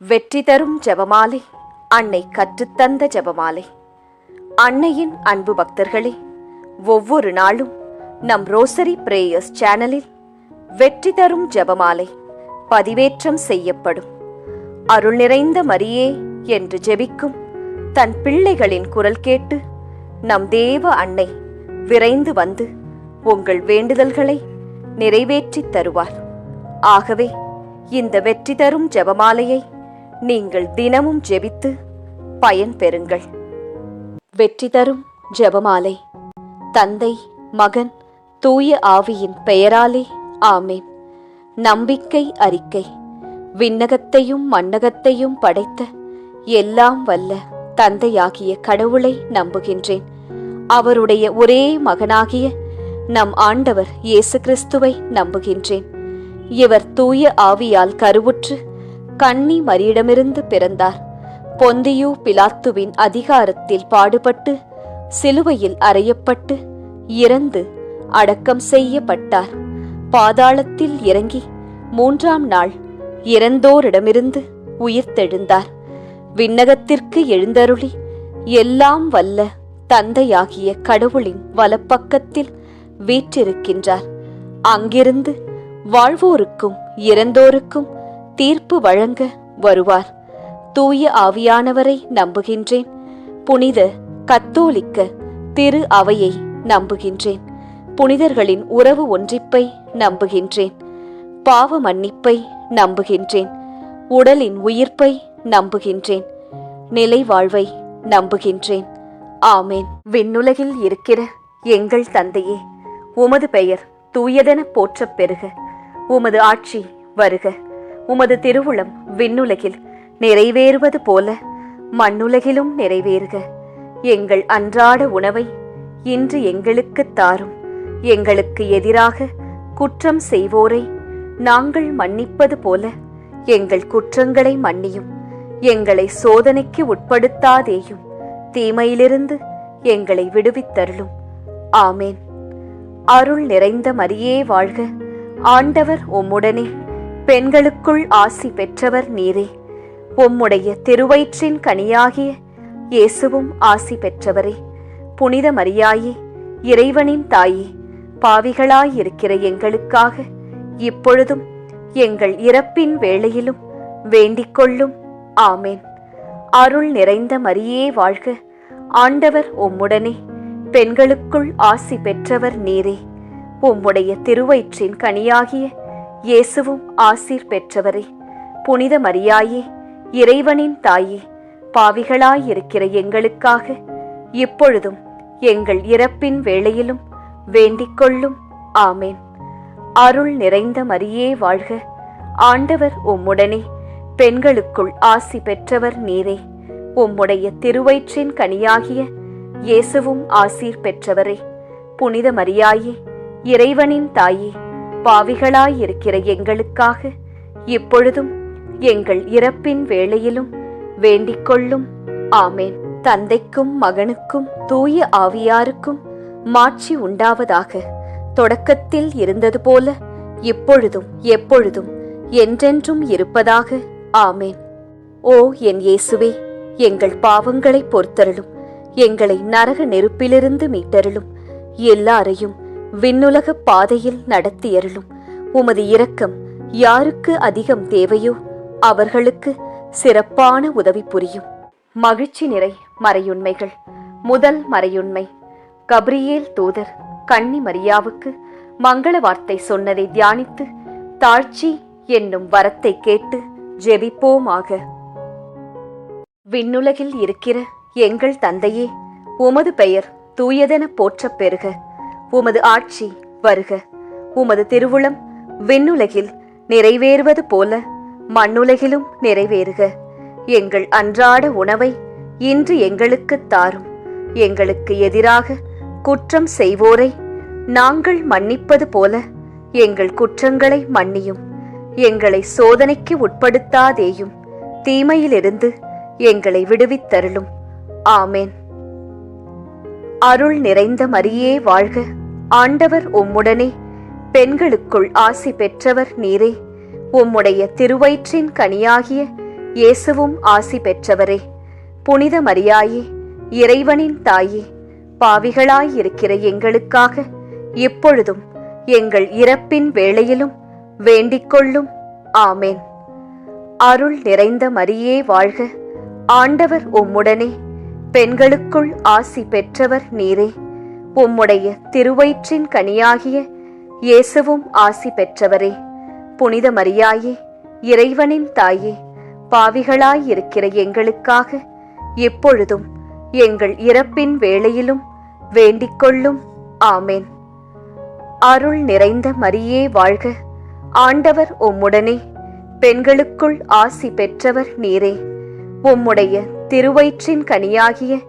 வெற்றி தரும் ஜெபமாலை, அன்னை கற்றுத்தந்த ஜெபமாலை. அன்னையின் அன்பு பக்தர்களே, ஒவ்வொரு நாளும் நம் ரோசரி பிரேயர்ஸ் சேனலில் வெற்றி தரும் ஜெபமாலை பதிவேற்றம் செய்யப்படும். அருள் நிறைந்த மரியே என்று ஜெபிக்கும் தன் பிள்ளைகளின் குரல் கேட்டு நம் தேவ அன்னை விரைந்து வந்து உங்கள் வேண்டுதல்களை நிறைவேற்றித் தருவார். ஆகவே இந்த வெற்றி தரும் ஜெபமாலையை நீங்கள் தினமும் ஜெபித்து பயன் பெறுங்கள். வெற்றி தரும் ஜெபமாலை. தந்தை, மகன், தூய ஆவியின் பெயராலே ஆமேன். நம்பிக்கை அறிக்கை. விண்ணகத்தையும் மண்ணகத்தையும் படைத்த எல்லாம் வல்ல தந்தையாகிய கடவுளை நம்புகின்றேன். அவருடைய ஒரே மகனாகிய நம் ஆண்டவர் இயேசு கிறிஸ்துவை நம்புகின்றேன். இவர் தூய ஆவியால் கருவுற்று கன்னி மரியிடமிருந்து பிறந்தார். பொந்தியு பிலாத்துவின் அதிகாரத்தில் பாடுபட்டு சிலுவையில் அறையப்பட்டு இறந்து அடக்கம் செய்யப்பட்டார். பாதாளத்தில் இறங்கி 3ஆம் நாள் இறந்தோரிடமிருந்து உயிர்த்தெழுந்தார். விண்ணகத்திற்கு எழுந்தருளி எல்லாம் வல்ல தந்தையாகிய கடவுளின் வலப்பக்கத்தில் வீற்றிருக்கின்றார். அங்கிருந்து வாழ்வோருக்கும் இறந்தோருக்கும் தீர்ப்பு வழங்க வருவார். தூய ஆவியானவரை நம்புகின்றேன். புனித கத்தோலிக்க திரு அவையை நம்புகின்றேன். புனிதர்களின் உறவு ஒன்றிப்பை நம்புகின்றேன். பாவ மன்னிப்பை நம்புகின்றேன். உடலின் உயிர்ப்பை நம்புகின்றேன். நிலை வாழ்வை நம்புகின்றேன். ஆமேன். விண்ணுலகில் இருக்கிற எங்கள் தந்தையே, உமது பெயர் தூயதென போற்றப் பெறுக. உமது ஆட்சி வருக. உமது திருவுளம் விண்ணுலகில் நிறைவேறுவது போல மண்ணுலகிலும் நிறைவேறுக. எங்கள் அன்றாட உணவை இன்று எங்களுக்குத் தாரும். எங்களுக்கு எதிராக குற்றம் செய்வோரை நாங்கள் மன்னிப்பது போல எங்கள் குற்றங்களை மன்னியும். எங்களை சோதனைக்கு உட்படுத்தாதேயும், தீமையிலிருந்து எங்களை விடுவித்தருளும். ஆமேன். அருள் நிறைந்த மரியே வாழ்க. ஆண்டவர் உம்முடனே. பெண்களுக்குள் ஆசி பெற்றவர் நீரே. உம்முடைய திருவயிற்றின் கனியாகிய இயேசுவும் ஆசி பெற்றவரே. புனித மரியாயே, இறைவனின் தாயே, பாவிகளாயிருக்கிற எங்களுக்காக இப்பொழுதும் எங்கள் இறப்பின் வேளையிலும் வேண்டிக் கொள்ளும். ஆமேன். அருள் நிறைந்த மரியே வாழ்க. ஆண்டவர் உம்முடனே. பெண்களுக்குள் ஆசி பெற்றவர் நீரே. உம்முடைய திருவயிற்றின் கனியாகிய இயேசுவும் ஆசீர் பெற்றவரே. புனித மரியாயே, இறைவனின் தாயே, பாவிகளாயிருக்கிற எங்களுக்காக இப்பொழுதும் எங்கள் இறப்பின் வேளையிலும் வேண்டிக் கொள்ளும். ஆமேன். அருள் நிறைந்த மரியே வாழ்க. ஆண்டவர் உம்முடனே. பெண்களுக்குள் ஆசி பெற்றவர் நீரே. உம்முடைய திருவயிற்றின் கனியாகிய இயேசுவும் ஆசீர் பெற்றவரே. புனித மரியாயே, இறைவனின் தாயே, பாவிகளாயிருக்கிற எங்களுக்காக இப்பொழுதும் எங்கள் இறப்பின் வேளையிலும் வேண்டிக் கொள்ளும். ஆமேன். தந்தைக்கும் மகனுக்கும் தூய ஆவியாருக்கும் மாட்சி உண்டாவதாக. தொடக்கத்தில் இருந்தது போல இப்பொழுதும் எப்பொழுதும் என்றென்றும் இருப்பதாக. ஆமேன். ஓ என் இயேசுவே, எங்கள் பாவங்களை பொறுத்தருளும். எங்களை நரக நெருப்பிலிருந்து மீட்டருளும். எல்லாரையும் விண்ணுலக பாதையில் நடத்தியருளும். உமது இரக்கம் யாருக்கு அதிகம் தேவையோ அவர்களுக்கு சிறப்பான உதவி புரியும். மகிழ்ச்சி நிறை மறையுண்மைகள். முதல் மறையுண்மை, கபிரியேல் தூதர் கன்னி மரியாவுக்கு மங்கள வார்த்தை சொன்னதை தியானித்து தாழ்ச்சி என்னும் வரத்தை கேட்டு ஜெபிப்போமாக. விண்ணுலகில் இருக்கிற எங்கள் தந்தையே, உமது பெயர் தூயதென போற்றப் பெறுக. உமது ஆட்சி வருக. உமது திருவுளம் விண்ணுலகில் நிறைவேறுவது போல மண்ணுலகிலும் நிறைவேறுக. எங்கள் அன்றாட உணவை இன்று எங்களுக்குத் தாரும். எங்களுக்கு எதிராக குற்றம் செய்வோரை நாங்கள் மன்னிப்பது போல எங்கள் குற்றங்களை மன்னியும். எங்களை சோதனைக்கு உட்படுத்தாதேயும், தீமையிலிருந்து எங்களை விடுவித்தருளும். ஆமேன். அருள் நிறைந்த மரியே வாழ்க. ஆண்டவர் உம்முடனே. பெண்களுக்குள் ஆசி பெற்றவர் நீரே. உம்முடைய திருவயிற்றின் கனியாகிய இயேசுவும் ஆசி பெற்றவரே. புனித மரியாயே, இறைவனின் தாயே, பாவிகளாயிருக்கிற எங்களுக்காக இப்பொழுதும் எங்கள் இறப்பின் வேளையிலும் வேண்டிக்கொள்ளும். ஆமேன். அருள் நிறைந்த மரியே வாழ்க. ஆண்டவர் உம்முடனே, பெண்களுக்குள் ஆசி பெற்றவர் நீரே. உம்முடைய திருவயிற்றின் கனியாகிய இயேசுவும் ஆசி பெற்றவரே. புனித மரியாயே, இறைவனின் தாயே, பாவிகளாயிருக்கிற எங்களுக்காக இப்பொழுதும் எங்கள் இறப்பின் வேளையிலும் வேண்டிக்கொள்ளும். ஆமேன். அருள் நிறைந்த மரியே வாழ்க. ஆண்டவர் உம்முடனே, பெண்களுக்குள் ஆசி பெற்றவர் நீரே. உம்முடைய திருவயிற்றின் கனியாகிய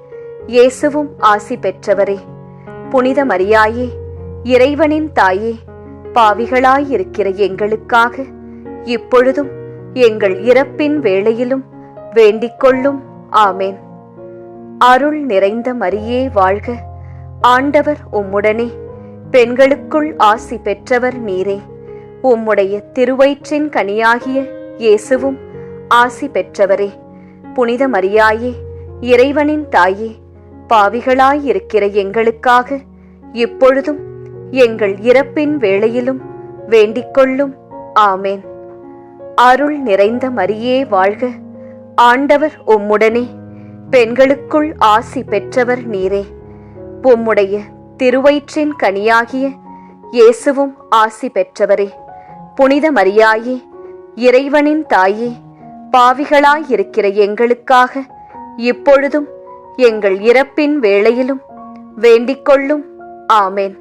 இயேசுவும் ஆசி பெற்றவரே. புனித மரியாயே, இறைவனின் தாயே, பாவிகளாயிருக்கிற எங்களுக்காக இப்பொழுதும் எங்கள் இறப்பின் வேளையிலும் வேண்டிக்கொள்ளும். ஆமேன். அருள் நிறைந்த மரியே வாழ்க. ஆண்டவர் உம்முடனே, பெண்களுக்குள் ஆசி பெற்றவர் நீரே. உம்முடைய திருவயிற்றின் கனியாகிய இயேசுவும் ஆசி பெற்றவரே. புனித மரியாயே, இறைவனின் தாயே, பாவிகளாயிருக்கிற எங்களுக்காக இப்பொழுதும் எங்கள் இறப்பின் வேளையிலும் வேண்டிக்கொள்ளும். ஆமேன். அருள் நிறைந்த மரியே வாழ்க. ஆண்டவர் உம்முடனே, பெண்களுக்குள் ஆசி பெற்றவர் நீரே. உம்முடைய திருவயிற்றின் கனியாகிய இயேசுவும் ஆசி பெற்றவரே. புனித மரியாயே, இறைவனின் தாயே, பாவிகளாயிருக்கிற எங்களுக்காக இப்பொழுதும் எங்கள் இறப்பின் வேளையிலும் வேண்டிக்கொள்ளும். ஆமேன்.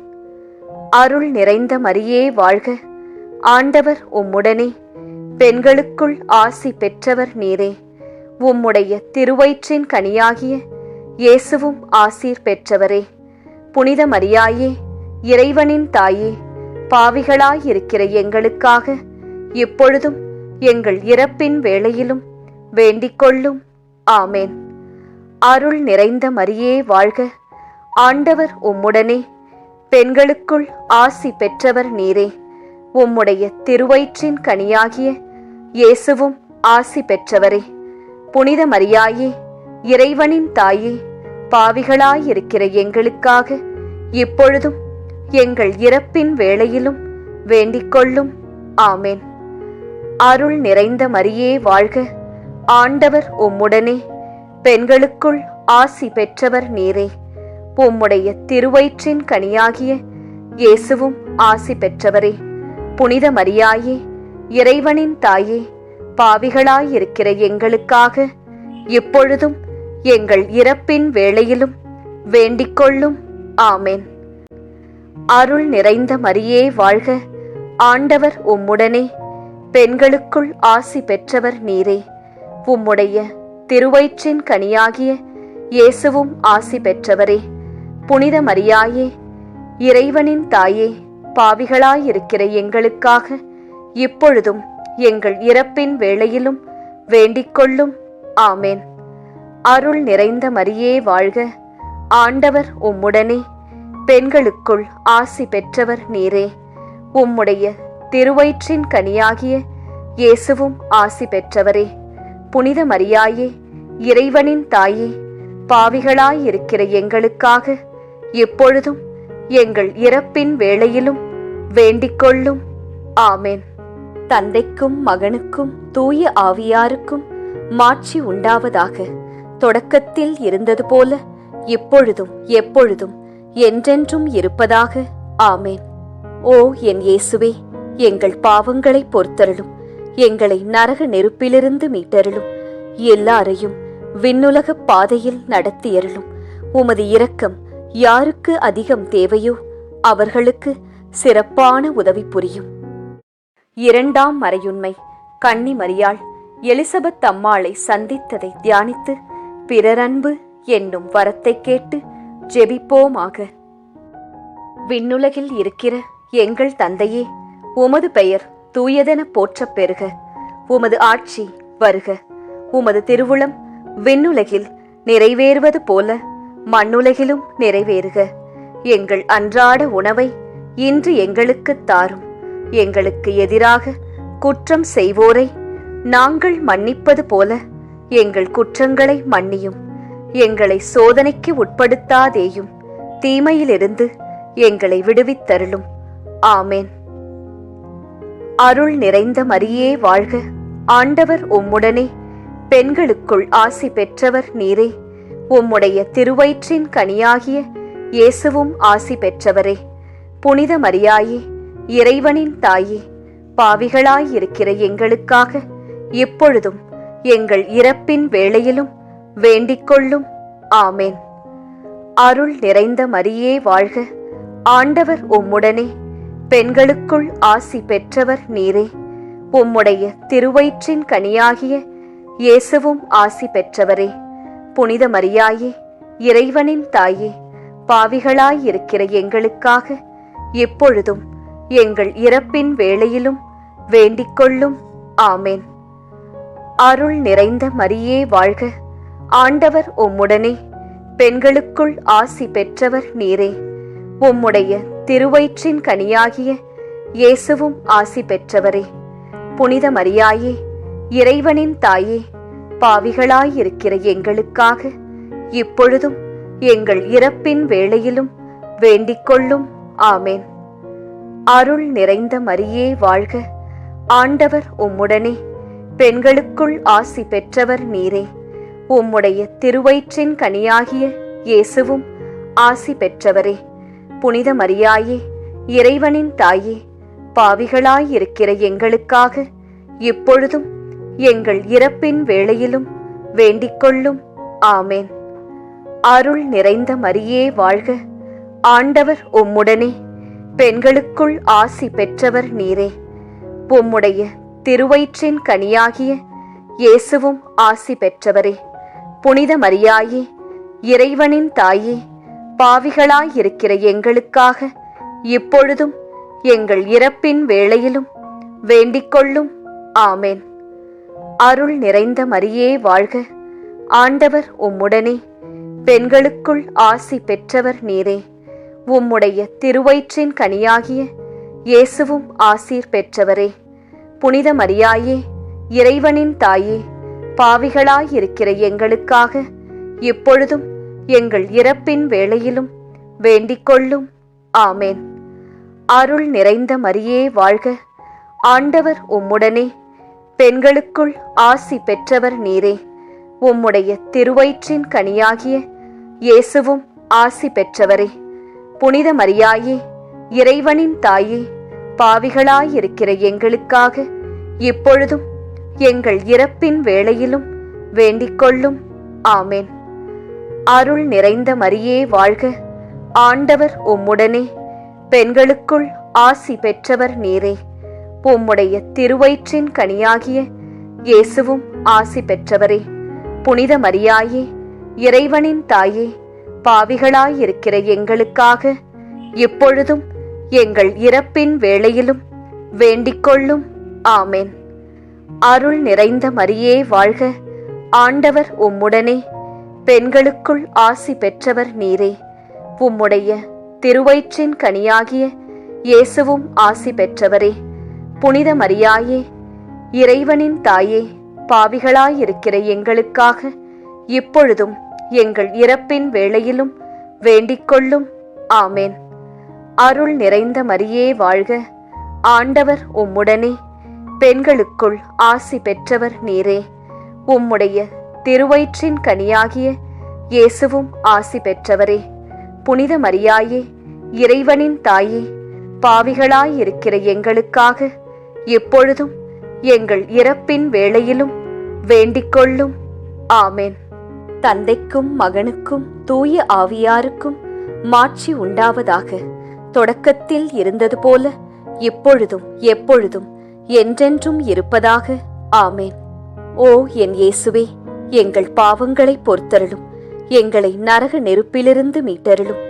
அருள் நிறைந்த மரியே வாழ்க. ஆண்டவர் உம்முடனே, பெண்களுக்குள் ஆசி பெற்றவர் நீரே. உம்முடைய திருவயிற்றின் கனியாகிய இயேசுவும் ஆசீர் பெற்றவரே. புனித மரியாயே, இறைவனின் தாயே, பாவிகளாயிருக்கிற எங்களுக்காக இப்பொழுதும் எங்கள் இறப்பின் வேளையிலும் வேண்டிக்கொள்ளும். ஆமேன். அருள் நிறைந்த மரியே வாழ்க. ஆண்டவர் உம்முடனே, பெண்களுக்குள் ஆசி பெற்றவர் நீரே. உம்முடைய திருவயிற்றின் கனியாகிய இயேசுவும் ஆசி பெற்றவரே. புனித மரியாயே, இறைவனின் தாயே, பாவிகளாயிருக்கிற எங்களுக்காக இப்பொழுதும் எங்கள் இறப்பின் வேளையிலும் வேண்டிக்கொள்ளும். ஆமேன். அருள் நிறைந்த மரியே வாழ்க. ஆண்டவர் உம்முடனே, பெண்களுக்குள் ஆசி பெற்றவர் நீரே. உம்முடைய திருவயிற்றின் கனியாகிய இயேசுவும் ஆசி பெற்றவரே. புனித மரியாயே, இறைவனின் தாயே, பாவிகளாயிருக்கிற எங்களுக்காக இப்பொழுதும் எங்கள் இறப்பின் வேளையிலும் வேண்டிக்கொள்ளும். ஆமேன். அருள் நிறைந்த மரியே வாழ்க. ஆண்டவர் உம்முடனே, பெண்களுக்குள் ஆசி பெற்றவர் நீரே. உம்முடைய திருவயிற்றின் கனியாகிய இயேசுவும் ஆசி பெற்றவரே. புனித மரியாயே, இறைவனின் தாயே, பாவிகளாயிருக்கிற எங்களுக்காக இப்பொழுதும் எங்கள் இறப்பின் வேளையிலும் வேண்டிக்கொள்ளும். ஆமேன். அருள் நிறைந்த மரியே வாழ்க. ஆண்டவர் உம்முடனே, பெண்களுக்குள் ஆசி பெற்றவர் நீரே. உம்முடைய திருவயிற்றின் கனியாகிய இயேசுவும் ஆசி பெற்றவரே. புனித மரியாயே, இறைவனின் தாயே, பாவிகளாயிருக்கிற எங்களுக்காக இப்பொழுதும் எங்கள் இறப்பின் வேளையிலும் வேண்டிக்கொள்ளும். ஆமேன். தந்தைக்கும் மகனுக்கும் தூய ஆவியாருக்கும் மாட்சி உண்டாவதாக. தொடக்கத்தில் இருந்தது போல இப்பொழுதும் எப்பொழுதும் என்றென்றும் இருப்பதாக. ஆமேன். ஓ என் இயேசுவே, எங்கள் பாவங்களை பொறுத்தருளும். எங்களை நரக நெருப்பிலிருந்து மீட்டருளும். எல்லாரையும் விண்ணுலக பாதையில் நடத்தியருளும். உமது இரக்கம் யாருக்கு அதிகம் தேவையோ அவர்களுக்கு சிறப்பான உதவி புரியும். இரண்டாம் மறையுண்மை. கன்னி மரியாள் எலிசபெத் அம்மாளை சந்தித்ததை தியானித்து பிறரன்பு என்னும் வரத்தை கேட்டு ஜெபிப்போமாக. விண்ணுலகில் இருக்கிற எங்கள் தந்தையே, உமது பெயர் தூயதென போற்றப் பெறுக. உமது ஆட்சி வருக. உமது திருவுளம் விண்ணுலகில் நிறைவேறுவது போல மண்ணுலகிலும் நிறைவேறுக. எங்கள் அன்றாட உணவை இன்று எங்களுக்குத் தாரும். எங்களுக்கு எதிராக குற்றம் செய்வோரை நாங்கள் மன்னிப்பது போல எங்கள் குற்றங்களை மன்னியும். எங்களை சோதனைக்கு உட்படுத்தாதேயும், தீமையிலிருந்து எங்களை விடுவித்தருளும். ஆமேன். அருள் நிறைந்த மரியே வாழ்க, ஆண்டவர் உம்முடனே, பெண்களுக்குள் ஆசி பெற்றவர் நீரே. உம்முடைய திருவயிற்றின் கனியாகிய இயேசுவும் ஆசி பெற்றவரே. புனித மரியாயே, இறைவனின் தாயே, பாவிகளாயிருக்கிற எங்களுக்காக இப்பொழுதும் எங்கள் இறப்பின் வேளையிலும் வேண்டிக்கொள்ளும். ஆமேன். அருள் நிறைந்த மரியே வாழ்க, ஆண்டவர் உம்முடனே, பெண்களுக்குள் ஆசி பெற்றவர் நீரே. உம்முடைய திருவயிற்றின் கனியாகிய இயேசுவும் ஆசி பெற்றவரே. புனித மரியாயே, இறைவனின் தாயே, பாவிகளாயிருக்கிற எங்களுக்காக இப்பொழுதும் எங்கள் இறப்பின் வேளையிலும் வேண்டிக்கொள்ளும். ஆமேன். அருள் நிறைந்த மரியே வாழ்க, ஆண்டவர் உம்முடனே, பெண்களுக்குள் ஆசி பெற்றவர் நீரே. உம்முடைய திருவயிற்றின் கனியாகிய இயேசுவும் ஆசி பெற்றவரே. புனித மரியாயே, இறைவனின் தாயே, பாவிகளாயிருக்கிற எங்களுக்காக இப்பொழுதும் எங்கள் இறப்பின் வேளையிலும் வேண்டிக்கொள்ளும். ஆமேன். அருள் நிறைந்த மரியே வாழ்க, ஆண்டவர் உம்முடனே, பெண்களுக்குள் ஆசி பெற்றவர் நீரே. உம்முடைய திருவயிற்றின் கனியாகிய இயேசுவும் ஆசி பெற்றவரே. புனித மரியாயே, இறைவனின் தாயே, பாவிகளாயிருக்கிற எங்களுக்காக இப்பொழுதும் எங்கள் இறப்பின் வேளையிலும் வேண்டிக்கொள்ளும். ஆமேன். அருள் நிறைந்த மரியே வாழ்க, ஆண்டவர் உம்முடனே, பெண்களுக்குள் ஆசி பெற்றவர் நீரே. உம்முடைய திருவயிற்றின் கனியாகிய இயேசுவும் ஆசி பெற்றவரே. புனித மரியாயே, இறைவனின் தாயே, பாவிகளாயிருக்கிற எங்களுக்காக இப்பொழுதும் எங்கள் இறப்பின் வேளையிலும் வேண்டிக்கொள்ளும். ஆமேன். அருள் நிறைந்த மரியே வாழ்க, ஆண்டவர் உம்முடனே, பெண்களுக்குள் ஆசி பெற்றவர் நீரே. உம்முடைய திருவயிற்றின் கனியாகிய இயேசுவும் ஆசீர் பெற்றவரே. புனித மரியாயே, இறைவனின் தாயே, பாவிகளாயிருக்கிற எங்களுக்காக இப்பொழுதும் எங்கள் இறப்பின் வேளையிலும் வேண்டிக்கொள்ளும். ஆமேன். அருள் நிறைந்த மரியே வாழ்க, ஆண்டவர் உம்முடனே, பெண்களுக்குள் ஆசி பெற்றவர் நீரே. உம்முடைய திருவயிற்றின் கனியாகிய இயேசுவும் ஆசி பெற்றவரே. புனித மரியாயே, இறைவனின் தாயே, பாவிகளாயிருக்கிற எங்களுக்காக இப்பொழுதும் எங்கள் இறப்பின் வேளையிலும் வேண்டிக்கொள்ளும். ஆமேன். அருள் நிறைந்த மரியே வாழ்க, ஆண்டவர் உம்முடனே, பெண்களுக்குள் ஆசி பெற்றவர் நீரே. உம்முடைய திருவயிற்றின் கனியாகிய இயேசுவும் ஆசி பெற்றவரே. புனித மரியாயே, இறைவனின் தாயே, பாவிகளாயிருக்கிற எங்களுக்காக இப்பொழுதும் எங்கள் இறப்பின் வேளையிலும் வேண்டிக்கொள்ளும். ஆமேன். அருள் நிறைந்த மரியே வாழ்க, ஆண்டவர் உம்முடனே, பெண்களுக்குள் ஆசி பெற்றவர் நீரே. உம்முடைய திருவயிற்றின் கனியாகிய இயேசுவும் ஆசி பெற்றவரே. புனித மரியாயே, இறைவனின் தாயே, பாவிகளாயிருக்கிற எங்களுக்காக இப்பொழுதும் எங்கள் இறப்பின் வேளையிலும் வேண்டிக்கொள்ளும். ஆமேன். அருள் நிறைந்த மரியே வாழ்க, ஆண்டவர் உம்முடனே, பெண்களுக்குள் ஆசி பெற்றவர் நீரே. உம்முடைய திருவயிற்றின் கனியாகிய இயேசுவும் ஆசி பெற்றவரே. புனித மரியாயே, இறைவனின் தாயே, பாவிகளாயிருக்கிற எங்களுக்காக எப்பொழுதும் எங்கள் இறப்பின் வேளையிலும் வேண்டிக்கொள்ளும். ஆமேன். தந்தைக்கும் மகனுக்கும் தூய ஆவியாருக்கும் மாட்சி உண்டாவதாக. தொடக்கத்தில் இருந்தது போல இப்பொழுதும் எப்பொழுதும் என்றென்றும் இருப்பதாக. ஆமேன். ஓ என் இயேசுவே, எங்கள் பாவங்களை பொறுத்தருளும், எங்களை நரக நெருப்பிலிருந்து மீட்டருளும்,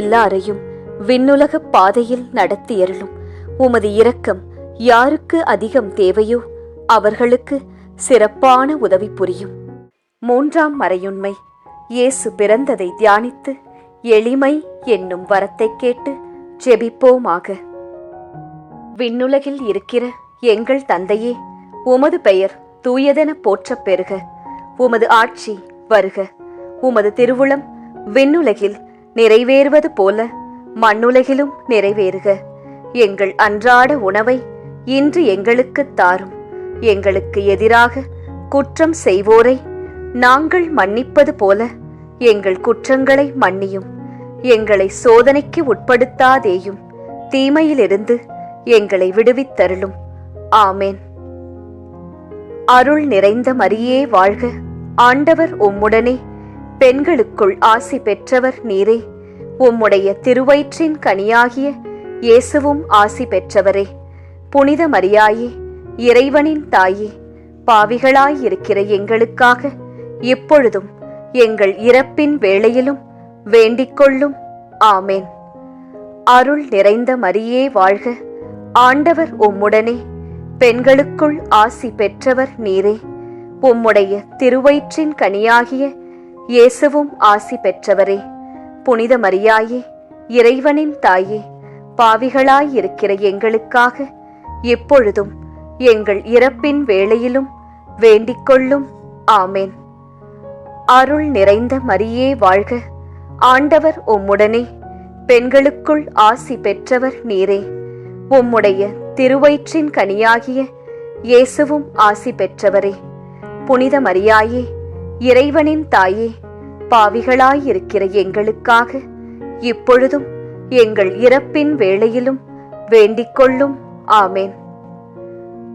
எல்லாரையும் விண்ணுலக பாதையில் நடத்தியருளும். உமது இரக்கம் யாருக்கு அதிகம் தேவையோ அவர்களுக்கு சிறப்பான உதவி புரியும். 3ஆம் மறையுண்மை. இயேசு பிறந்ததை தியானித்து எளிமை என்னும் வரத்தை கேட்டு ஜெபிப்போமாக. விண்ணுலகில் இருக்கிற எங்கள் தந்தையே, உமது பெயர் தூயதென போற்றப் பெறுக. உமது ஆட்சி வருக. உமது திருவுளம் விண்ணுலகில் நிறைவேறுவது போல மண்ணுலகிலும் நிறைவேறுக. எங்கள் அன்றாட உணவை இன்று எங்களுக்குத் தாரும். எங்களுக்கு எதிராக குற்றம் செய்வோரை நாங்கள் மன்னிப்பது போல எங்கள் குற்றங்களை மன்னியும். எங்களை சோதனைக்கு உட்படுத்தாதேயும், தீமையிலிருந்து எங்களை விடுவித்தருளும். ஆமேன். அருள் நிறைந்த மரியே வாழ்க. ஆண்டவர் உம்முடனே, பெண்களுக்குள் ஆசி பெற்றவர் நீரே. உம்முடைய திருவயிற்றின் கனியாகிய இயேசுவும் ஆசி பெற்றவரே. புனித மரியாயே, இறைவனின் தாயே, பாவிகளாயிருக்கிற எங்களுக்காக இப்பொழுதும் எங்கள் இறப்பின் வேளையிலும் வேண்டிக்கொள்ளும். ஆமேன். அருள் நிறைந்த மரியே வாழ்க. ஆண்டவர் உம்முடனே, பெண்களுக்குள் ஆசி பெற்றவர் நீரே. உம்முடைய திருவயிற்றின் கனியாகிய இயேசுவும் ஆசி பெற்றவரே. புனித மரியாயே, இறைவனின் தாயே, பாவிகளாயிருக்கிற எங்களுக்காக எப்பொழுதும் எங்கள் இறப்பின் வேளையிலும் வேண்டிக்கொள்ளும். ஆமேன். அருள் நிறைந்த மரியே வாழ்க. ஆண்டவர் உம்முடனே, பெண்களுக்குள் ஆசி பெற்றவர் நீரே. உம்முடைய திருவயிற்றின் கனியாகிய இயேசுவும் ஆசி பெற்றவரே. புனித மரியாயே, இறைவனின் தாயே, பாவிகளாயிருக்கிற எங்களுக்காக இப்பொழுதும் எங்கள் இறப்பின் வேளையிலும் வேண்டிக்கொள்ளும். ஆமேன்.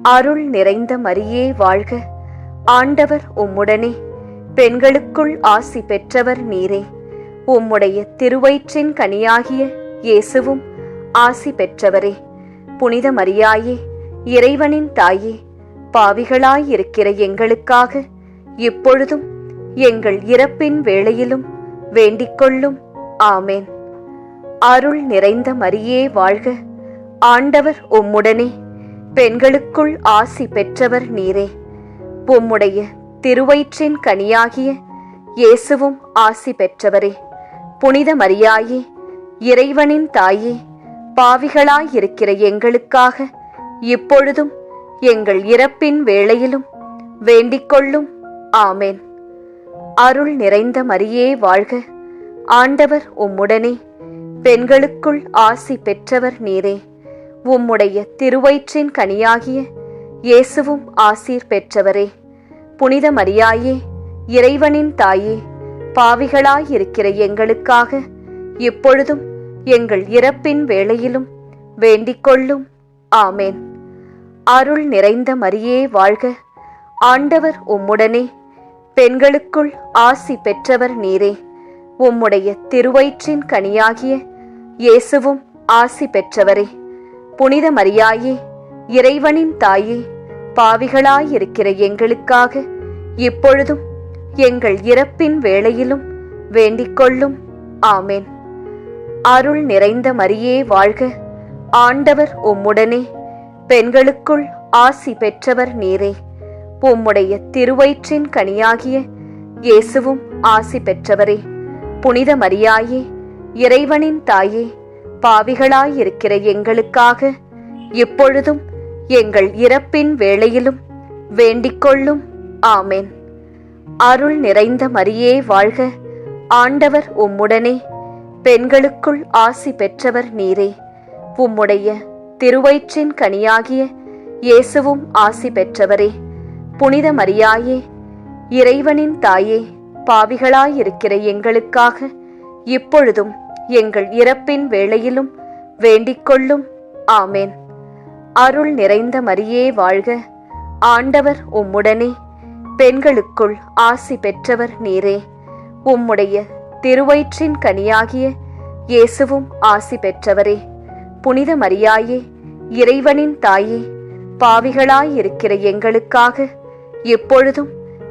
அருள் நிறைந்த மரியே வாழ்க. ஆண்டவர் உம்முடனே, பெண்களுக்குள் ஆசி பெற்றவர் நீரே. உம்முடைய திருவயிற்றின் கனியாகிய இயேசுவும் ஆசி பெற்றவரே. புனித மரியாயே, இறைவனின் தாயே, பாவிகளாயிருக்கிற எங்களுக்காக இப்பொழுதும் எங்கள் இறப்பின் வேளையிலும் வேண்டிக்கொள்ளும். ஆமேன். அருள் நிறைந்த மரியே வாழ்க. ஆண்டவர் உம்முடனே, பெண்களுக்குள் ஆசி பெற்றவர் நீரே. உம்முடைய திருவயிற்றின் கனியாகிய இயேசுவும் ஆசி பெற்றவரே. புனித மரியாயே, இறைவனின் தாயே, பாவிகளாயிருக்கிற எங்களுக்காக இப்பொழுதும் எங்கள் இறப்பின் வேளையிலும் வேண்டிக்கொள்ளும். ஆமேன். அருள் நிறைந்த மரியே வாழ்க. ஆண்டவர் உம்முடனே, பெண்களுக்குள் ஆசி பெற்றவர் நீரே. உம்முடைய திருவயிற்றின் கனியாகிய இயேசுவும் ஆசீர் பெற்றவரே. புனித மரியாயே, இறைவனின் தாயே, பாவிகளாயிருக்கிற எங்களுக்காக இப்பொழுதும் எங்கள் இறப்பின் வேளையிலும் வேண்டிக்கொள்ளும். ஆமேன். அருள் நிறைந்த மரியே வாழ்க. ஆண்டவர் உம்முடனே, பெண்களுக்குள் ஆசி பெற்றவர் நீரே. உம்முடைய திருவயிற்றின் கனியாகிய இயேசுவும் ஆசி பெற்றவரே. புனித மரியாயே, இறைவனின் தாயே, பாவிகளாயிருக்கிற எங்களுக்காக இப்பொழுதும் எங்கள் இறப்பின் வேளையிலும் வேண்டிக்கொள்ளும். ஆமேன். அருள் நிறைந்த மரியே வாழ்க. ஆண்டவர் உம்முடனே, பெண்களுக்குள் ஆசி பெற்றவர் நீரே. உம்முடைய திருவயிற்றின் கனியாகிய இயேசுவும் ஆசி பெற்றவரே. புனித மரியாயே, இறைவனின் தாயே, பாவிகளாயிருக்கிற எங்களுக்காக இப்பொழுதும் எங்கள் இறப்பின் வேளையிலும் வேண்டிக்கொள்ளும். ஆமேன். அருள் நிறைந்த மரியே வாழ்க. ஆண்டவர் உம்முடனே, பெண்களுக்குள் ஆசி பெற்றவர் நீரே. உம்முடைய திருவயிற்றின் கனியாகிய இயேசுவும் ஆசி பெற்றவரே. புனித மரியாயே, இறைவனின் தாயே, பாவிகளாயிருக்கிற எங்களுக்காக இப்பொழுதும் எங்கள் இறப்பின் வேளையிலும் வேண்டிக்கொள்ளும். ஆமேன். அருள் நிறைந்த மரியே வாழ்க. ஆண்டவர் உம்முடனே, பெண்களுக்குள் ஆசி பெற்றவர் நீரே. உம்முடைய திருவயிற்றின் கனியாகிய இயேசுவும் ஆசி பெற்றவரே. புனித மரியாயே, இறைவனின் தாயே, பாவிகளாயிருக்கிற எங்களுக்காக இப்பொழுதும்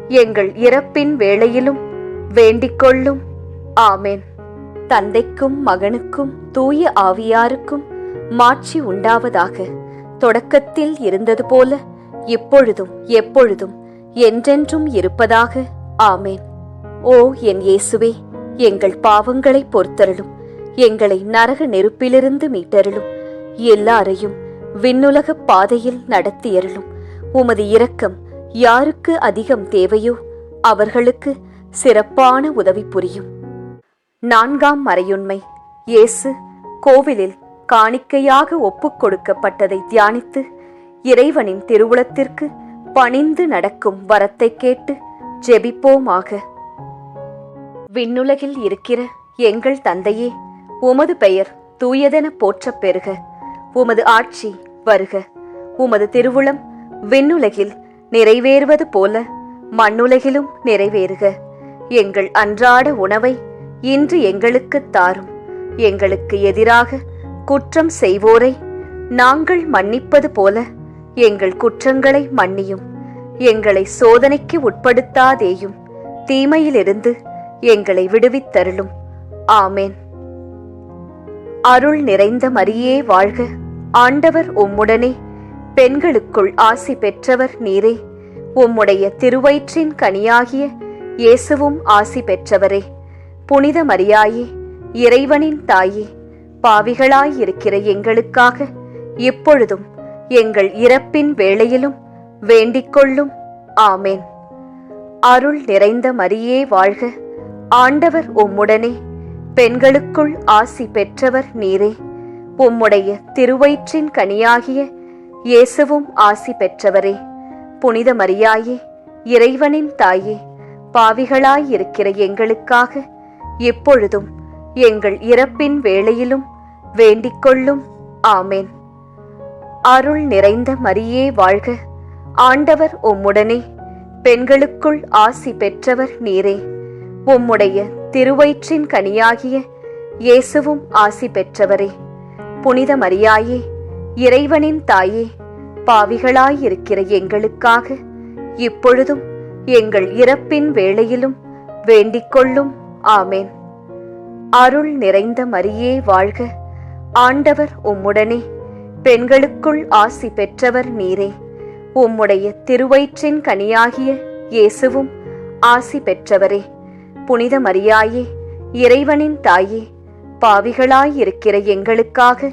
எங்கள் இறப்பின் வேளையிலும் வேண்டிக்கொள்ளும். ஆமேன். தந்தைக்கும் மகனுக்கும் தூய ஆவியாருக்கும் மாட்சி உண்டாவதாக. தொடக்கத்தில் இருந்தது போல இப்பொழுதும் எப்பொழுதும் என்றென்றும் இருப்பதாக. ஆமேன். ஓ என் இயேசுவே, எங்கள் பாவங்களை பொறுத்தருளும். எங்களை நரக நெருப்பிலிருந்து மீட்டருளும். எல்லாரையும் விண்ணுலக பாதையில் நடத்தியருளும். உமது இரக்கம் யாருக்கு அதிகம் தேவையோ அவர்களுக்கு சிறப்பான உதவி புரியும். 4ஆம் மறையுண்மை. இயேசு கோவிலில் காணிக்கையாக ஒப்புக் கொடுக்கப்பட்டதை தியானித்து இறைவனின் திருவுளத்திற்கு பணிந்து நடக்கும் வரத்தை கேட்டு ஜெபிப்போமாக. விண்ணுலகில் இருக்கிற எங்கள் தந்தையே, உமது பெயர் தூயதென போற்றப் பெறுக. உமது ஆட்சி வருக. உமது திருவுளம் விண்ணுலகில் நிறைவேறுவது போல மண்ணுலகிலும் நிறைவேறுக. எங்கள் அன்றாட உணவை இன்று எங்களுக்குத் தாரும். எங்களுக்கு எதிராக குற்றம் செய்வோரை நாங்கள் மன்னிப்பது போல எங்கள் குற்றங்களை மன்னியும். எங்களை சோதனைக்கு உட்படுத்தாதேயும், தீமையிலிருந்து எங்களை விடுவித்தருளும். ஆமேன். அருள் நிறைந்த மரியே வாழ்க. ஆண்டவர் உம்முடனே, பெண்களுக்குள் ஆசி பெற்றவர் நீரே. உம்முடைய திருவயிற்றின் கனியாகிய இயேசுவும் ஆசி பெற்றவரே. புனித மரியாயே, இறைவனின் தாயே, பாவிகளாயிருக்கிற எங்களுக்காக இப்பொழுதும் எங்கள் இறப்பின் வேளையிலும் வேண்டிக்கொள்ளும். ஆமேன். அருள் நிறைந்த மரியே வாழ்க. ஆண்டவர் உம்முடனே, பெண்களுக்குள் ஆசி பெற்றவர் நீரே. உம்முடைய திருவயிற்றின் கனியாகிய இயேசுவும் ஆசி பெற்றவரே. புனித மரியாயே, இறைவனின் தாயே, பாவிகளாயிருக்கிற எங்களுக்காக இப்பொழுதும் எங்கள் இறப்பின் வேளையிலும் வேண்டிக்கொள்ளும். ஆமேன். அருள் நிறைந்த மரியே வாழ்க. ஆண்டவர் உம்முடனே, பெண்களுக்குள் ஆசி பெற்றவர் நீரே. உம்முடைய திருவயிற்றின் கனியாகிய இயேசுவும் ஆசி பெற்றவரே. புனித மரியாயே, இறைவனின் தாயே, பாவிகளாயிருக்கிற எங்களுக்காக இப்பொழுதும் எங்கள் இறப்பின் வேளையிலும் வேண்டிக்கொள்ளும். ஆமேன். அருள் நிறைந்த மரியே வாழ்க. ஆண்டவர் உம்முடனே, பெண்களுக்குள் ஆசி பெற்றவர் நீரே. உம்முடைய திருவயிற்றின் கனியாகிய இயேசுவும் ஆசி பெற்றவரே. புனித மரியாயே, இறைவனின் தாயே, பாவிகளாயிருக்கிற எங்களுக்காக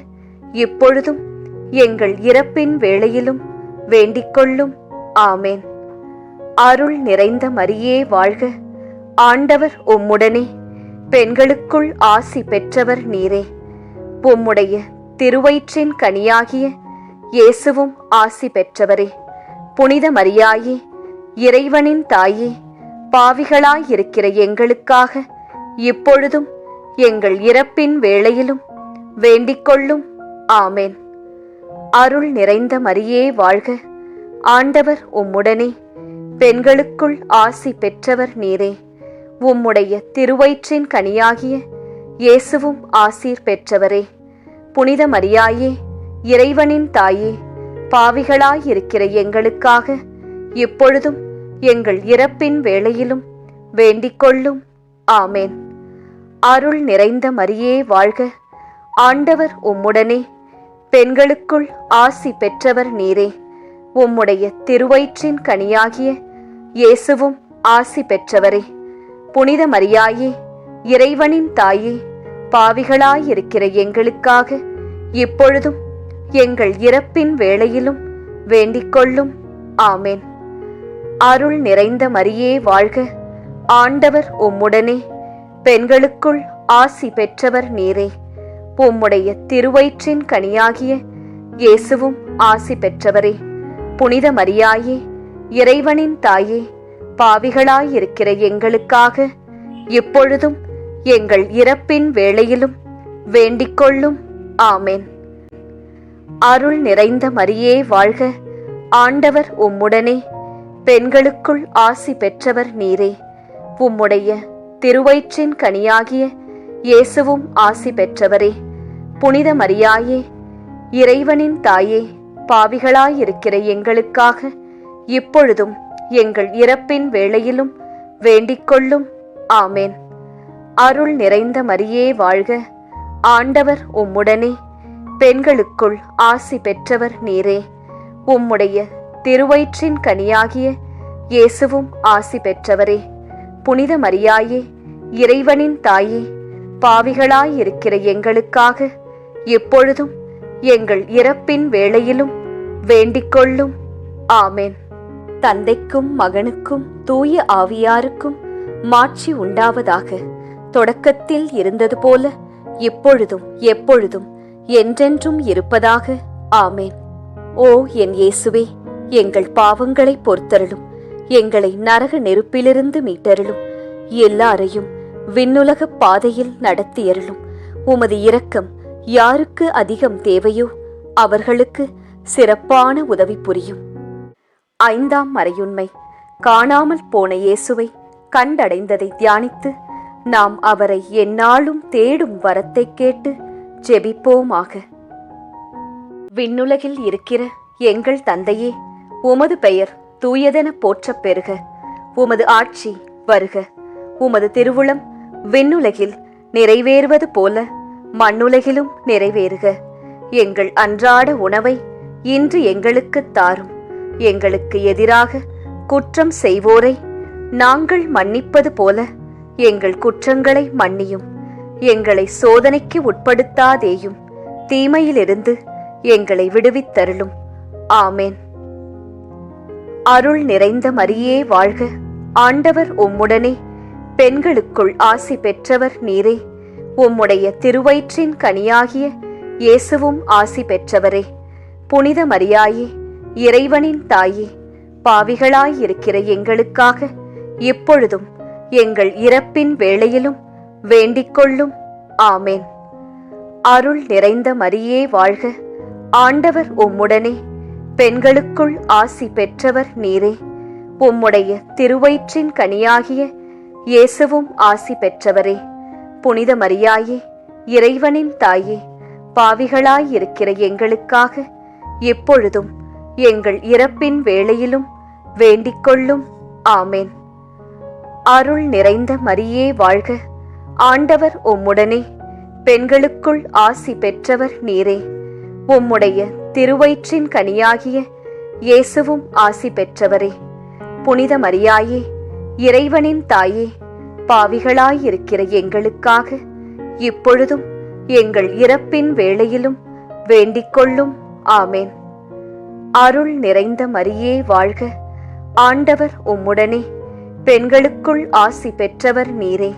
இப்பொழுதும் எங்கள் இறப்பின் வேளையிலும் வேண்டிக்கொள்ளும். ஆமேன். அருள் நிறைந்த மரியே வாழ்க. ஆண்டவர் உம்முடனே, பெண்களுக்குள் ஆசி பெற்றவர் நீரே. உம்முடைய திருவயிற்றின் கனியாகிய இயேசுவும் ஆசி பெற்றவரே. புனித மரியாயே, இறைவனின் தாயே, பாவிகளாயிருக்கிற எங்களுக்காக இப்பொழுதும் எங்கள் இறப்பின் வேளையிலும் வேண்டிக்கொள்ளும். ஆமேன். அருள் நிறைந்த மரியே வாழ்க. ஆண்டவர் உம்முடனே, பெண்களுக்குள் ஆசி பெற்றவர் நீரே. உம்முடைய திருவயிற்றின் கனியாகிய இயேசுவும் ஆசீர் பெற்றவரே. புனித மரியாயே, இறைவனின் தாயே, பாவிகளாயிருக்கிற எங்களுக்காக இப்பொழுதும் எங்கள் இறப்பின் வேளையிலும் வேண்டிக்கொள்ளும். ஆமேன். அருள் நிறைந்த மரியே வாழ்க. ஆண்டவர் உம்முடனே, பெண்களுக்குள் ஆசி பெற்றவர் நீரே. உம்முடைய திருவயிற்றின் கனியாகிய இயேசுவும் ஆசி பெற்றவரே. புனித மரியாயே, இறைவனின் தாயே, பாவிகளாயிருக்கிற எங்களுக்காக இப்பொழுதும் எங்கள் இறப்பின் வேளையிலும் வேண்டிக்கொள்ளும். ஆமேன். அருள் நிறைந்த மரியே வாழ்க. ஆண்டவர் உம்முடனே, பெண்களுக்குள் ஆசி பெற்றவர் நீரே. உம்முடைய திருவயிற்றின் கனியாகிய இயேசுவும் ஆசி பெற்றவரே. புனித மரியாயே, இறைவனின் தாயே, பாவிகளாயிருக்கிற எங்களுக்காக இப்பொழுதும் எங்கள் இறப்பின் வேளையிலும் வேண்டிக்கொள்ளும். ஆமேன். அருள் நிறைந்த மரியே வாழ்க. ஆண்டவர் உம்முடனே, பெண்களுக்குள் ஆசி பெற்றவர் நீரே. உம்முடைய திருவயிற்றின் கனியாகிய இயேசுவும் ஆசி பெற்றவரே. புனித மரியாயே, இறைவனின் தாயே, பாவிகளாயிருக்கிற எங்களுக்காக இப்பொழுதும் எங்கள் இறப்பின் வேளையிலும் வேண்டிக்கொள்ளும். ஆமேன். அருள் நிறைந்த மரியே வாழ்க. ஆண்டவர் உம்முடனே, பெண்களுக்குள் ஆசி பெற்றவர் நீரே. உம்முடைய திருவயிற்றின் கனியாகிய இயேசுவும் ஆசி பெற்றவரே. புனித மரியாயே, இறைவனின் தாயே, பாவிகளாயிருக்கிற எங்களுக்காக எப்பொழுதும் எங்கள் இறப்பின் வேளையிலும் வேண்டிக்கொள்ளும். ஆமேன். தந்தைக்கும் மகனுக்கும் தூய ஆவியாருக்கும் மாட்சி உண்டாவதாக. தொடக்கத்தில் இருந்தது போல இப்பொழுதும் எப்பொழுதும் என்றென்றும் இருப்பதாக. ஆமேன். ஓ என் இயேசுவே, எங்கள் பாவங்களை பொறுத்தருளும். எங்களை நரக நெருப்பிலிருந்து மீட்டருளும். எல்லாரையும் விண்ணுலக பாதையில் நடத்தியருளும். உமது இரக்கம் யாருக்கு அதிகம் தேவையோ அவர்களுக்கு சிறப்பான உதவி புரியும். 5ஆம் மறையுண்மை. காணாமல் போன இயேசுவை கண்டடைந்ததை தியானித்து நாம் அவரை எந்நாளும் தேடும் வரத்தை கேட்டு ஜெபிப்போமாக. விண்ணுலகில் இருக்கிற எங்கள் தந்தையே, உமது பெயர் தூயதென போற்றப் பெறுக. உமது ஆட்சி வருக. உமது திருவுளம் விண்ணுலகில் நிறைவேறுவது போல மண்ணுலகிலும் நிறைவேறுக. எங்கள் அன்றாட உணவை இன்று எங்களுக்குத் தாரும். எங்களுக்கு எதிராக குற்றம் செய்வோரை நாங்கள் மன்னிப்பது போல எங்கள் குற்றங்களை மன்னியும். எங்களை சோதனைக்கு உட்படுத்தாதேயும், தீமையிலிருந்து எங்களை விடுவித்தருளும். ஆமேன். அருள் நிறைந்த மரியே வாழ்க. ஆண்டவர் உம்முடனே. பெண்களுக்குள் ஆசி பெற்றவர் நீரே. உம்முடைய திருவயிற்றின் கனியாகிய இயேசுவும் ஆசி பெற்றவரே. புனித மரியாயே, இறைவனின் தாயே, பாவிகளாயிருக்கிற எங்களுக்காக இப்பொழுதும் எங்கள் இறப்பின் வேளையிலும் வேண்டிக்கொள்ளும். ஆமேன். அருள் நிறைந்த மரியே வாழ்க. ஆண்டவர் உம்முடனே. பெண்களுக்குள் ஆசி பெற்றவர் நீரே. உம்முடைய திருவயிற்றின் கனியாகிய இயேசுவும் ஆசி பெற்றவரே. புனித மரியாயே, இறைவனின் தாயே, பாவிகளாயிருக்கிற எங்களுக்காக இப்பொழுதும் எங்கள் இறப்பின் வேளையிலும் வேண்டிக்கொள்ளும். ஆமேன். அருள் நிறைந்த மரியே வாழ்க. ஆண்டவர் உம்முடனே. பெண்களுக்குள் ஆசி பெற்றவர் நீரே. உம்முடைய திருவயிற்றின் கனியாகிய இயேசுவும் ஆசி பெற்றவரே. புனித மரியாயே, இறைவனின் தாயே, பாவிகளாயிருக்கிற எங்களுக்காக இப்பொழுதும் எங்கள் இறப்பின் வேளையிலும் வேண்டிக்கொள்ளும். ஆமேன். அருள் நிறைந்த மரியே வாழ்க. ஆண்டவர் உம்முடனே. பெண்களுக்குள் ஆசி பெற்றவர் நீரே.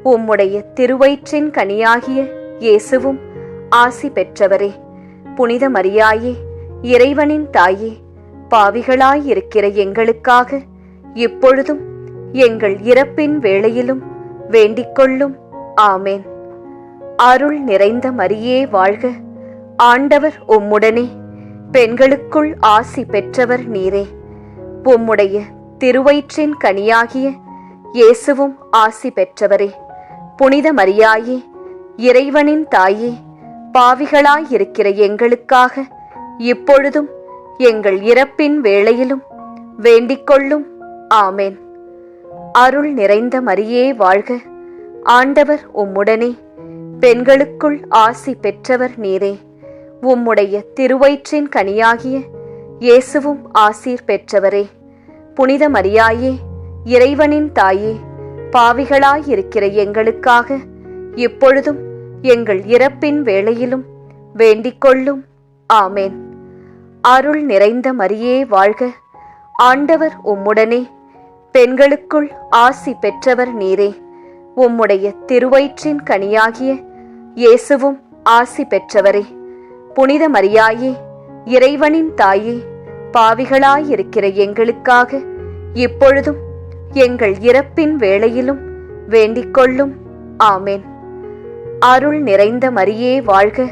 உம்முடைய திருவயிற்றின் கனியாகிய இயேசுவும் ஆசி பெற்றவரே. புனித மரியாயே, இறைவனின் தாயே, பாவிகளாயிருக்கிற எங்களுக்காக இப்பொழுதும் எங்கள் இறப்பின் வேளையிலும் வேண்டிக்கொள்ளும். ஆமேன். அருள் நிறைந்த மரியே வாழ்க. ஆண்டவர் உம்முடனே. பெண்களுக்குள் ஆசி பெற்றவர் நீரே. உம்முடைய திருவயிற்றின் கனியாகிய இயேசுவும் ஆசி பெற்றவரே. புனித மரியாயே, இறைவனின் தாயே, பாவிகளாயிருக்கிற எங்களுக்காக இப்பொழுதும் எங்கள் இறப்பின் வேளையிலும் வேண்டிக்கொள்ளும். ஆமேன். அருள் நிறைந்த மரியே வாழ்க. ஆண்டவர் உம்முடனே. பெண்களுக்குள் ஆசி பெற்றவர் நீரே. உம்முடைய திருவயிற்றின் கனியாகிய இயேசுவும் ஆசீர் பெற்றவரே. புனித மரியாயே, இறைவனின் தாயே, பாவிகளாயிருக்கிற எங்களுக்காக இப்பொழுதும் எங்கள் இறப்பின் வேளையிலும் வேண்டிக்கொள்ளும். ஆமேன். அருள் நிறைந்த மரியே வாழ்க. ஆண்டவர் உம்முடனே. பெண்களுக்குள் ஆசி பெற்றவர் நீரே. உம்முடைய திருவயிற்றின் கனியாகிய இயேசுவும் ஆசி பெற்றவரே. புனித மரியாயே, இறைவனின் தாயே, பாவிகளாயிருக்கிற எங்களுக்காக இப்பொழுதும் எங்கள் இறப்பின் வேளையிலும் வேண்டிக்கொள்ளும். ஆமேன். அருள் நிறைந்த மரியே வாழ்க.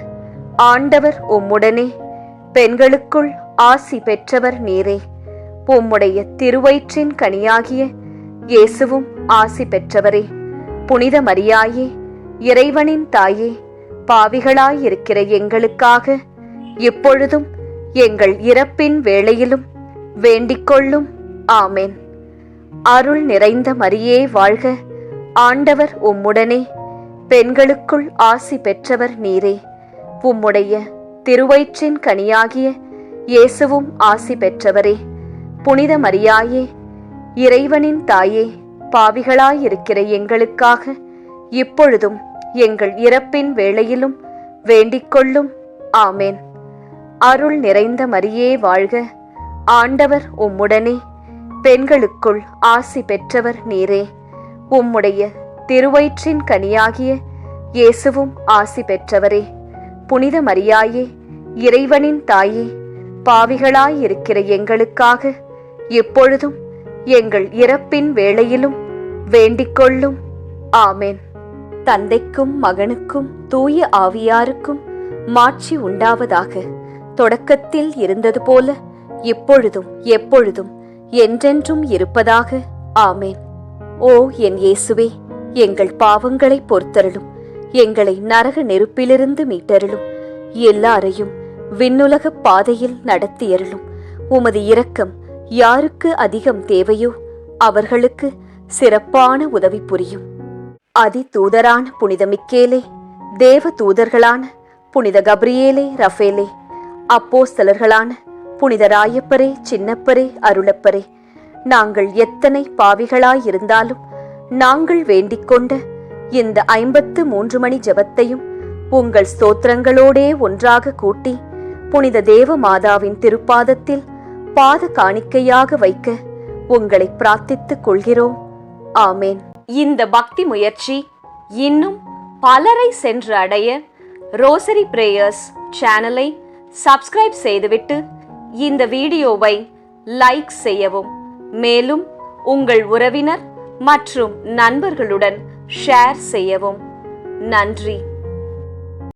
ஆண்டவர் உம்முடனே. பெண்களுக்குள் ஆசி பெற்றவர் நீரே. உம்முடைய திருவயிற்றின் கனியாகிய இயேசுவும் ஆசி பெற்றவரே. புனித மரியாயே, இறைவனின் தாயே, பாவிகளாயிருக்கிற எங்களுக்காக இப்பொழுதும் எங்கள் இறப்பின் வேளையிலும் வேண்டிக்கொள்ளும். ஆமேன். அருள் நிறைந்த மரியே வாழ்க. ஆண்டவர் உம்முடனே. பெண்களுக்குள் ஆசி பெற்றவர் நீரே. உம்முடைய திருவயிற்றின் கனியாகிய இயேசுவும் ஆசி பெற்றவரே. புனித மரியாயே, இறைவனின் தாயே, பாவிகளாயிருக்கிற எங்களுக்காக இப்பொழுதும் எங்கள் இறப்பின் வேளையிலும் வேண்டிக்கொள்ளும். ஆமேன். அருள் நிறைந்த மரியே வாழ்க. ஆண்டவர் உம்முடனே. பெண்களுக்குள் ஆசி பெற்றவர் நீரே. உம்முடைய திருவயிற்றின் கனியாகிய இயேசுவும் ஆசி பெற்றவரே. புனித மரியாயே, இறைவனின் தாயே, பாவிகளாயிருக்கிற எங்களுக்காக எப்பொழுதும் எங்கள் இறப்பின் வேளையிலும் வேண்டிக்கொள்ளும். ஆமென். தந்தைக்கும் மகனுக்கும் தூய ஆவியாருக்கும் மாட்சி உண்டாவதாக. தொடக்கத்தில் இருந்தது போல இப்பொழுதும் எப்பொழுதும் என்றென்றும் இருப்பதாக. ஆமென். ஓ என் இயேசுவே, எங்கள் பாவங்களை பொறுத்தருளும். எங்களை நரக நெருப்பிலிருந்து மீட்டருளும். எல்லாரையும் விண்ணுலக பாதையில் நடத்தியருளும். உமது இரக்கம் யாருக்கு அதிகம் தேவையோ அவர்களுக்கு சிறப்பான உதவி புரியும். அதி தூதரான புனித மிக்கேலே, தேவ தூதர்களான புனித கப்ரியேலே, ரஃபேலே, அப்போஸ்தலர்களான புனித ராயப்பரே, சின்னப்பரே, அருளப்பரே, நாங்கள் எத்தனை பாவிகளாயிருந்தாலும் நாங்கள் வேண்டிக்கொண்ட இந்த 53 மணி ஜெபத்தையும் உங்கள் ஸ்தோத்திரங்களோடே ஒன்றாக கூட்டி புனித தேவ மாதாவின் திருப்பாதத்தில் பாத காணிக்கையாக வைக்க உங்களை பிரார்த்தித்துக் கொள்கிறோம். ஆமேன். இந்த பக்தி முயற்சி இன்னும் பலரை சென்று அடைய ரோசரி பிரேயர்ஸ் சேனலை சப்ஸ்கிரைப் செய்துவிட்டு இந்த வீடியோவை லைக் செய்யவும். மேலும் உங்கள் உறவினர் மற்றும் நண்பர்களுடன் ஷேர் செய்யவும். நன்றி.